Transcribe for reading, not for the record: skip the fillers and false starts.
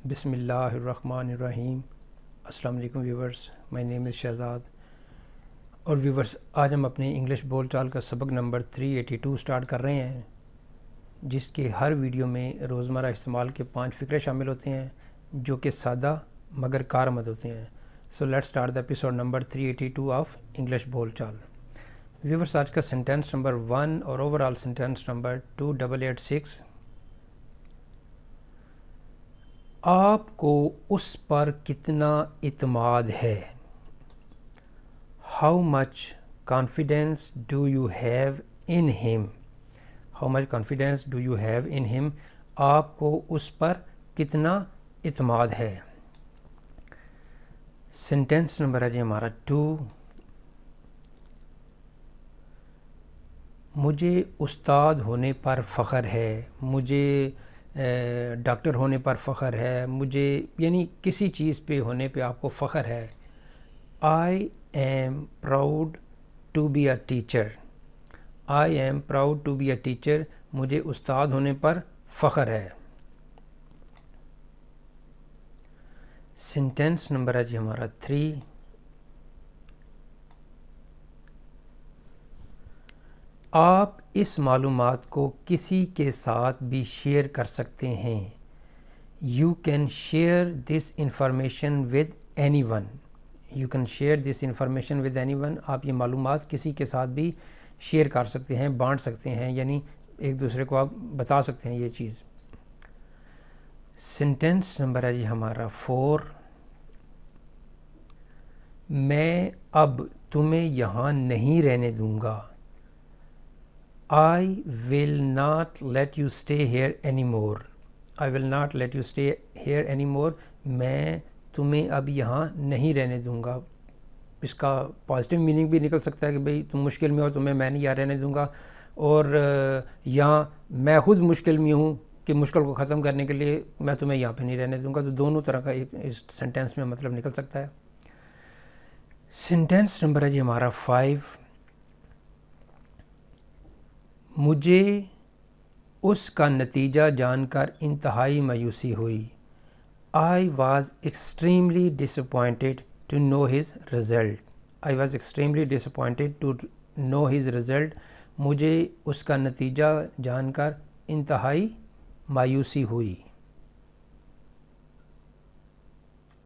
بسم اللہ الرحمن الرحیم۔ السلام علیکم ویورز، مائی نیم از شہزاد۔ اور ویورز، آج ہم اپنے انگلش بول چال کا سبق نمبر 382 سٹارٹ کر رہے ہیں، جس کے ہر ویڈیو میں روزمرہ استعمال کے 5 فقرے شامل ہوتے ہیں جو کہ سادہ مگر کارآمد ہوتے ہیں۔ So let start the episode number 382 of English بول چال۔ ویورز، آج کا سینٹینس نمبر 1 اور اوور آل سینٹینس نمبر 2886، آپ کو اس پر کتنا اعتماد ہے؟ How much confidence do you have in ہم؟ How much confidence do you have in ہم؟ آپ کو اس پر کتنا اعتماد ہے؟ سینٹینس نمبر ہے جی ہمارا 2، مجھے استاد ہونے پر فخر ہے، مجھے ڈاکٹر ہونے پر فخر ہے، مجھے یعنی کسی چیز پہ ہونے پہ آپ کو فخر ہے۔ I am proud to be a teacher, I am proud to be a teacher, مجھے استاد ہونے پر فخر ہے۔ سینٹینس نمبر ہے جی ہمارا 3، آپ اس معلومات کو کسی کے ساتھ بھی شیئر کر سکتے ہیں۔ You can share this information with any one, you can share this information with any one, آپ یہ معلومات کسی کے ساتھ بھی شیئر کر سکتے ہیں، بانٹ سکتے ہیں، یعنی ایک دوسرے کو آپ بتا سکتے ہیں یہ چیز۔ سینٹینس نمبر ہے جی ہمارا 4، میں اب تمہیں یہاں نہیں رہنے دوں گا۔ I will not let you stay here anymore. I will not let you stay here anymore. میں تمہیں اب یہاں نہیں رہنے دوں گا۔ اس کا پازیٹیو میننگ بھی نکل سکتا ہے کہ بھئی تم مشکل میں ہو، تمہیں میں نہیں یہاں رہنے دوں گا، اور یہاں میں خود مشکل میں ہوں کہ مشکل کو ختم کرنے کے لیے میں تمہیں یہاں پہ نہیں رہنے دوں گا۔ تو دونوں طرح کا ایک اس سینٹینس میں مطلب نکل سکتا ہے۔ سینٹینس نمبر ہے جی ہمارا 5، مجھے اس کا نتیجہ جان کر انتہائی مایوسی ہوئی۔ I was extremely disappointed to know his result. I was extremely disappointed to know his result. مجھے اس کا نتیجہ جان کر انتہائی مایوسی ہوئی۔